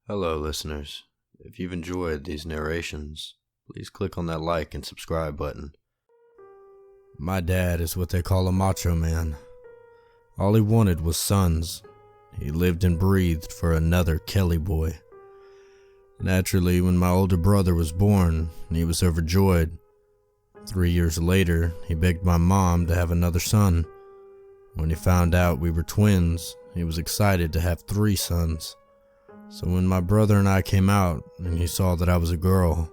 Hello, listeners. If you've enjoyed these narrations, please click on that like and subscribe button. My dad is what they call a macho man. All he wanted was sons. He lived and breathed for another Kelly boy. Naturally, when my older brother was born, he was overjoyed. 3 years later, he begged my mom to have another son. When he found out we were twins, he was excited to have 3 sons. So when my brother and I came out and he saw that I was a girl,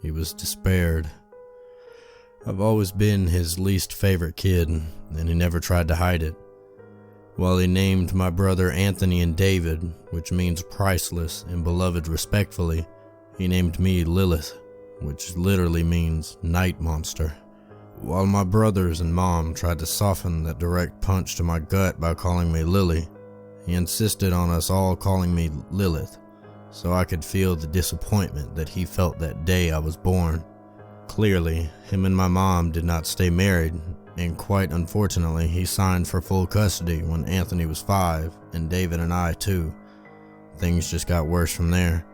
he was despaired. I've always been his least favorite kid, and he never tried to hide it. While he named my brother Anthony and David, which means priceless and beloved respectfully, he named me Lilith, which literally means night monster. While my brothers and mom tried to soften that direct punch to my gut by calling me Lily, he insisted on us all calling me Lilith, so I could feel the disappointment that he felt that day I was born. Clearly, him and my mom did not stay married, and quite unfortunately, he signed for full custody when Anthony was 5, and David and I too. Things just got worse from there.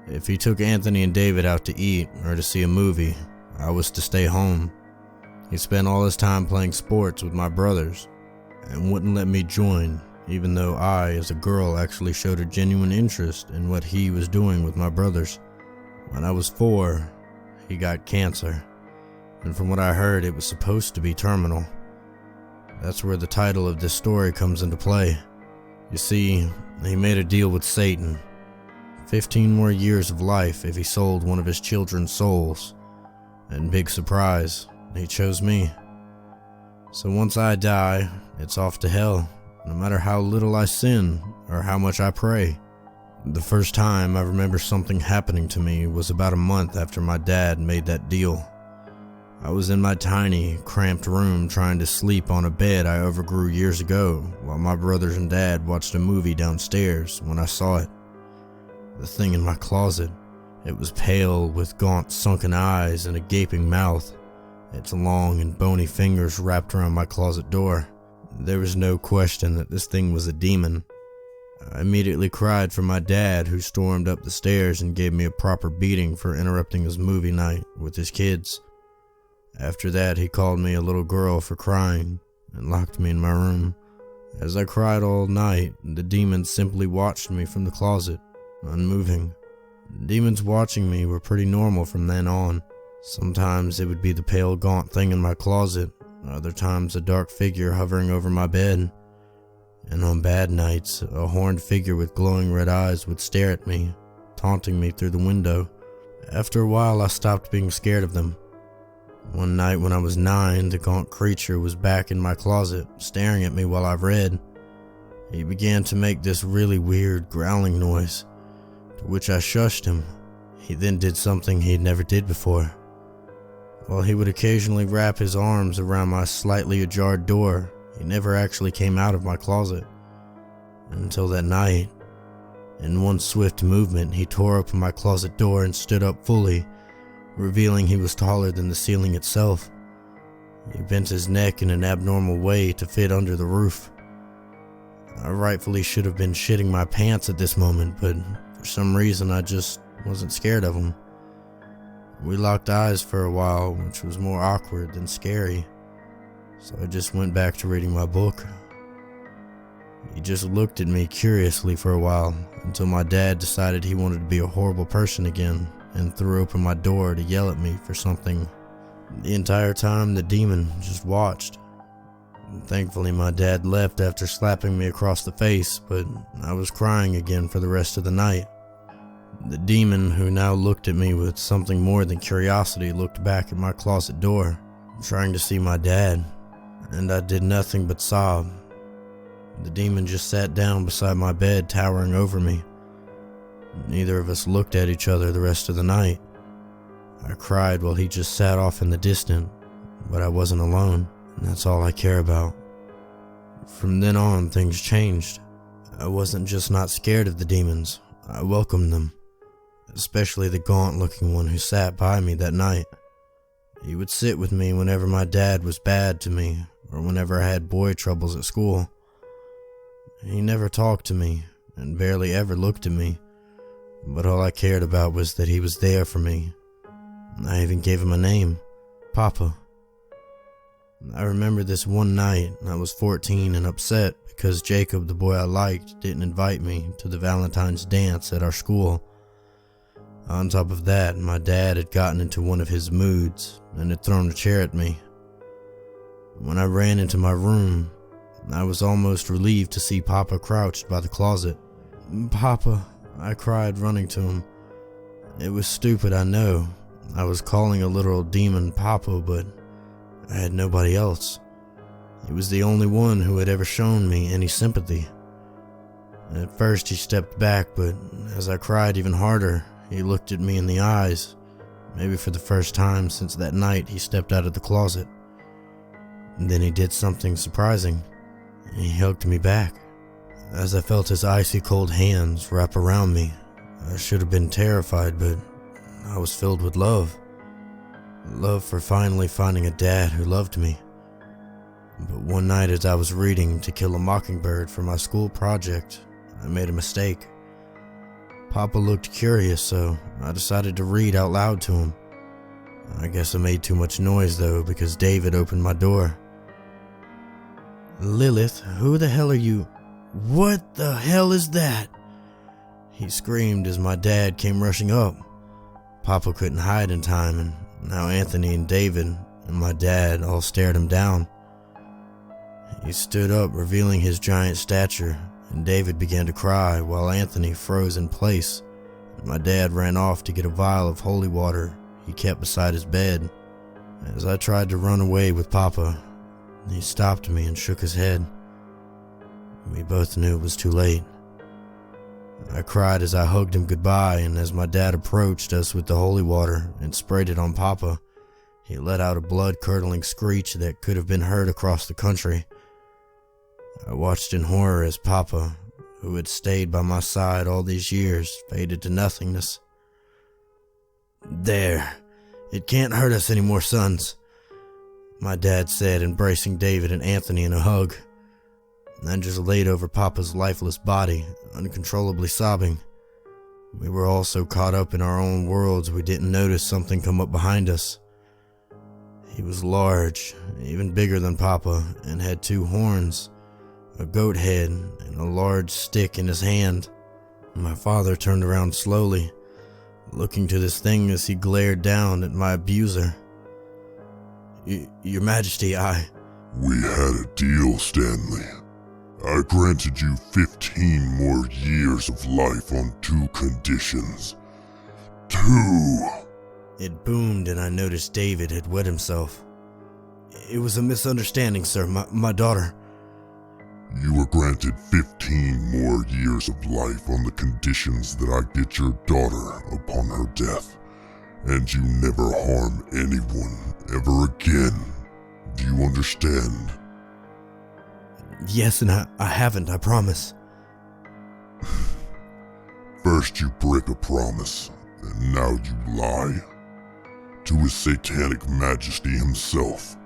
If he took Anthony and David out to eat or to see a movie, I was to stay home. He spent all his time playing sports with my brothers, and wouldn't let me join, even though I, as a girl, actually showed a genuine interest in what he was doing with my brothers. When I was 4, he got cancer, and from what I heard, it was supposed to be terminal. That's where the title of this story comes into play. You see, he made a deal with Satan. 15 more years of life if he sold one of his children's souls. And big surprise, he chose me. So once I die, it's off to hell, no matter how little I sin or how much I pray. The first time I remember something happening to me was about a month after my dad made that deal. I was in my tiny, cramped room trying to sleep on a bed I overgrew years ago while my brothers and dad watched a movie downstairs when I saw it. The thing in my closet. It was pale with gaunt sunken eyes and a gaping mouth. Its long and bony fingers wrapped around my closet door. There was no question that this thing was a demon. I immediately cried for my dad, who stormed up the stairs and gave me a proper beating for interrupting his movie night with his kids. After that, he called me a little girl for crying and locked me in my room. As I cried all night, the demons simply watched me from the closet, unmoving. Demons watching me were pretty normal from then on. Sometimes it would be the pale, gaunt thing in my closet, other times a dark figure hovering over my bed. And on bad nights, a horned figure with glowing red eyes would stare at me, taunting me through the window. After a while, I stopped being scared of them. One night when I was 9, the gaunt creature was back in my closet, staring at me while I read. He began to make this really weird growling noise, to which I shushed him. He then did something he never did before. While he would occasionally wrap his arms around my slightly ajar door, he never actually came out of my closet. Until that night, in one swift movement, he tore open my closet door and stood up fully, revealing he was taller than the ceiling itself. He bent his neck in an abnormal way to fit under the roof. I rightfully should have been shitting my pants at this moment, but for some reason I just wasn't scared of him. We locked eyes for a while, which was more awkward than scary, so I just went back to reading my book. He just looked at me curiously for a while, until my dad decided he wanted to be a horrible person again, and threw open my door to yell at me for something. The entire time, the demon just watched. Thankfully, my dad left after slapping me across the face, but I was crying again for the rest of the night. The demon, who now looked at me with something more than curiosity, looked back at my closet door, trying to see my dad, and I did nothing but sob. The demon just sat down beside my bed, towering over me. Neither of us looked at each other the rest of the night. I cried while he just sat off in the distance, but I wasn't alone, and that's all I care about. From then on, things changed. I wasn't just not scared of the demons, I welcomed them. Especially the gaunt-looking one who sat by me that night. He would sit with me whenever my dad was bad to me, or whenever I had boy troubles at school. He never talked to me, and barely ever looked at me, but all I cared about was that he was there for me. I even gave him a name, Papa. I remember this one night. I was 14 and upset because Jacob, the boy I liked, didn't invite me to the Valentine's dance at our school. On top of that, my dad had gotten into one of his moods and had thrown a chair at me. When I ran into my room, I was almost relieved to see Papa crouched by the closet. "Papa," I cried, running to him. It was stupid, I know. I was calling a literal demon Papa, but I had nobody else. He was the only one who had ever shown me any sympathy. At first he stepped back, but as I cried even harder, he looked at me in the eyes. Maybe for the first time since that night, he stepped out of the closet. And then he did something surprising. He hugged me back. As I felt his icy cold hands wrap around me, I should have been terrified, but I was filled with love. Love for finally finding a dad who loved me. But one night as I was reading To Kill a Mockingbird for my school project, I made a mistake. Papa looked curious, so I decided to read out loud to him. I guess I made too much noise though, because David opened my door. "Lilith, who the hell are you? What the hell is that?" he screamed as my dad came rushing up. Papa couldn't hide in time, and now Anthony and David and my dad all stared him down. He stood up, revealing his giant stature, and David began to cry while Anthony froze in place. My dad ran off to get a vial of holy water he kept beside his bed. As I tried to run away with Papa, he stopped me and shook his head. We both knew it was too late. I cried as I hugged him goodbye, and as my dad approached us with the holy water and sprayed it on Papa, he let out a blood-curdling screech that could have been heard across the country. I watched in horror as Papa, who had stayed by my side all these years, faded to nothingness. "There, it can't hurt us anymore, sons," my dad said, embracing David and Anthony in a hug. I just laid over Papa's lifeless body, uncontrollably sobbing. We were all so caught up in our own worlds we didn't notice something come up behind us. He was large, even bigger than Papa, and had 2 horns, a goat head, and a large stick in his hand. My father turned around slowly, looking to this thing as he glared down at my abuser. Your Majesty, We had a deal, Stanley. I granted you 15 more years of life on 2 conditions. 2! It boomed, and I noticed David had wet himself. "It was a misunderstanding, sir. My daughter..." You were granted 15 more years of life on the conditions that I get your daughter upon her death, and you never harm anyone ever again. Do you understand? "Yes, and I haven't, I promise." First you break a promise, and now you lie. To his satanic majesty himself.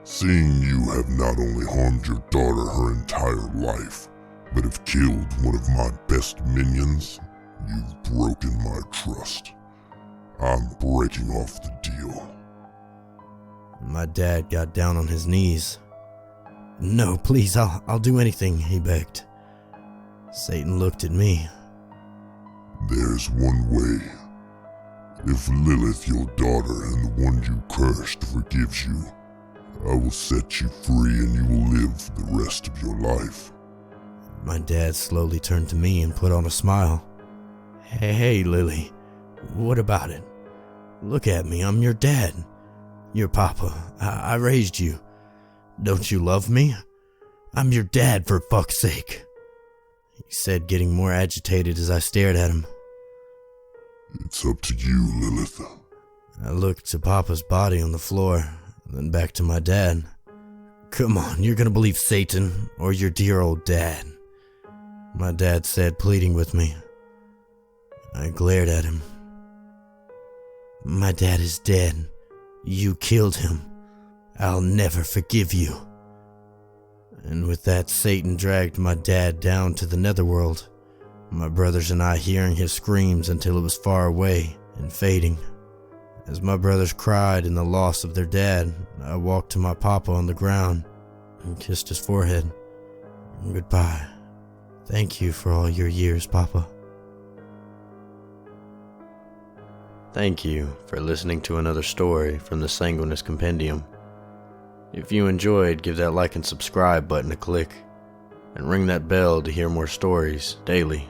Seeing you have not only harmed your daughter her entire life, but have killed one of my best minions, you've broken my trust. I'm breaking off the deal. My dad got down on his knees. "No, please, I'll do anything," he begged. Satan looked at me. There's one way. If Lilith, your daughter, and the one you cursed, forgives you, I will set you free and you will live the rest of your life. My dad slowly turned to me and put on a smile. Hey, Lily, what about it? Look at me, I'm your dad. Your papa. I raised you. Don't you love me? I'm your dad, for fuck's sake," he said, getting more agitated as I stared at him. It's up to you, Lilith. I looked to Papa's body on the floor, then back to my dad. "Come on, you're gonna believe Satan or your dear old dad," my dad said, pleading with me. I glared at him. "My dad is dead. You killed him. I'll never forgive you." And with that, Satan dragged my dad down to the netherworld, my brothers and I hearing his screams until it was far away and fading. As my brothers cried in the loss of their dad, I walked to my papa on the ground and kissed his forehead. Goodbye. Thank you for all your years, Papa. Thank you for listening to another story from the Sanguinis Compendium. If you enjoyed, give that like and subscribe button a click, and ring that bell to hear more stories daily.